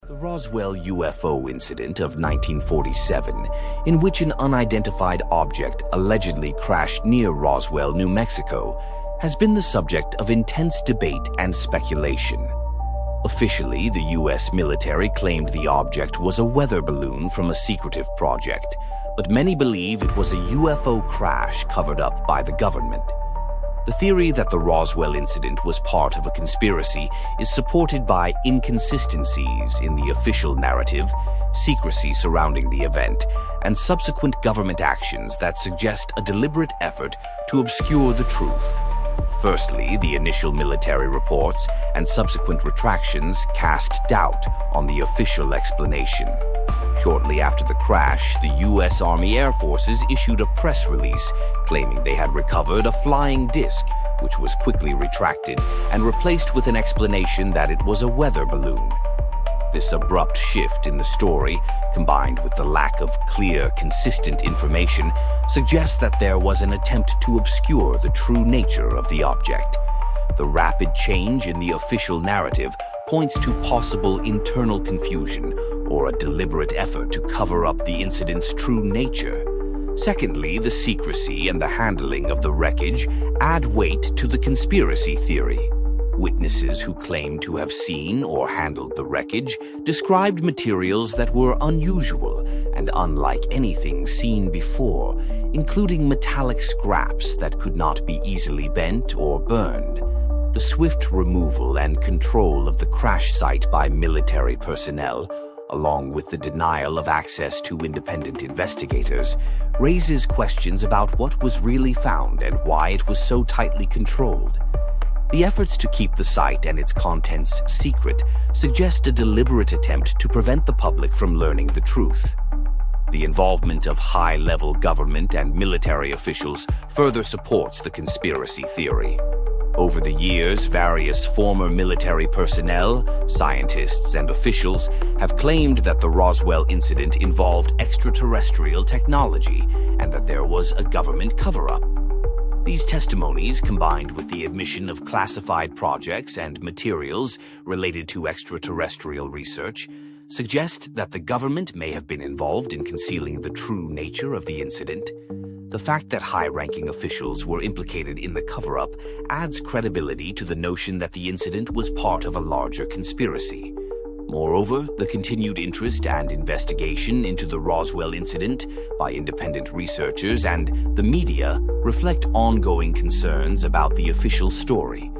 The Roswell UFO incident of 1947, in which an unidentified object allegedly crashed near Roswell, New Mexico, has been the subject of intense debate and speculation. Officially, the U.S. military claimed the object was a weather balloon from a secretive project, but many believe it was a UFO crash covered up by the government. The theory that the Roswell incident was part of a conspiracy is supported by inconsistencies in the official narrative, secrecy surrounding the event, and subsequent government actions that suggest a deliberate effort to obscure the truth. Firstly, the initial military reports and subsequent retractions cast doubt on the official explanation. Shortly after the crash, the U.S. Army Air Forces issued a press release claiming they had recovered a flying disc, which was quickly retracted and replaced with an explanation that it was a weather balloon. This abrupt shift in the story, combined with the lack of clear, consistent information, suggests that there was an attempt to obscure the true nature of the object. The rapid change in the official narrative points to possible internal confusion or a deliberate effort to cover up the incident's true nature. Secondly, the secrecy and the handling of the wreckage add weight to the conspiracy theory. Witnesses who claim to have seen or handled the wreckage described materials that were unusual and unlike anything seen before, including metallic scraps that could not be easily bent or burned. The swift removal and control of the crash site by military personnel, along with the denial of access to independent investigators, raises questions about what was really found and why it was so tightly controlled. The efforts to keep the site and its contents secret suggest a deliberate attempt to prevent the public from learning the truth. The involvement of high-level government and military officials further supports the conspiracy theory. Over the years, various former military personnel, scientists, and officials have claimed that the Roswell incident involved extraterrestrial technology and that there was a government cover-up. These testimonies, combined with the admission of classified projects and materials related to extraterrestrial research, suggest that the government may have been involved in concealing the true nature of the incident. The fact that high-ranking officials were implicated in the cover-up adds credibility to the notion that the incident was part of a larger conspiracy. Moreover, the continued interest and investigation into the Roswell incident by independent researchers and the media reflect ongoing concerns about the official story.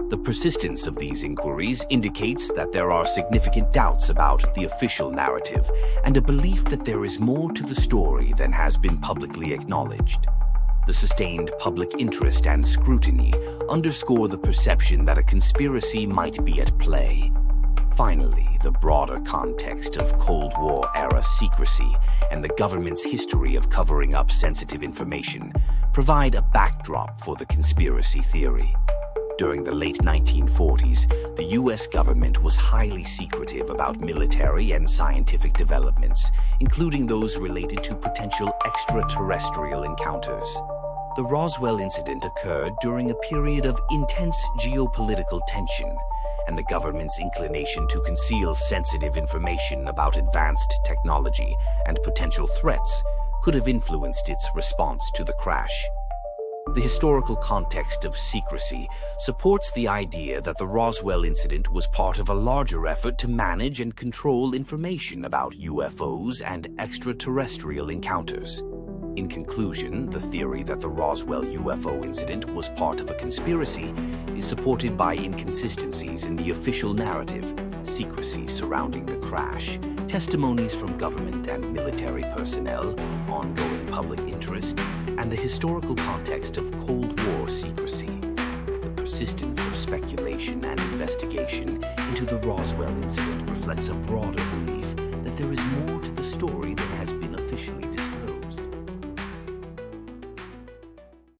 The persistence of these inquiries indicates that there are significant doubts about the official narrative and a belief that there is more to the story than has been publicly acknowledged. The sustained public interest and scrutiny underscore the perception that a conspiracy might be at play. Finally, the broader context of Cold War-era secrecy and the government's history of covering up sensitive information provide a backdrop for the conspiracy theory. During the late 1940s, the U.S. government was highly secretive about military and scientific developments, including those related to potential extraterrestrial encounters. The Roswell incident occurred during a period of intense geopolitical tension, and the government's inclination to conceal sensitive information about advanced technology and potential threats could have influenced its response to the crash. The historical context of secrecy supports the idea that the Roswell incident was part of a larger effort to manage and control information about UFOs and extraterrestrial encounters. In conclusion, the theory that the Roswell UFO incident was part of a conspiracy is supported by inconsistencies in the official narrative, secrecy surrounding the crash, testimonies from government and military personnel, ongoing public interest, and the historical context of Cold War secrecy. The persistence of speculation and investigation into the Roswell incident reflects a broader belief that there is more to the story than has been officially disclosed.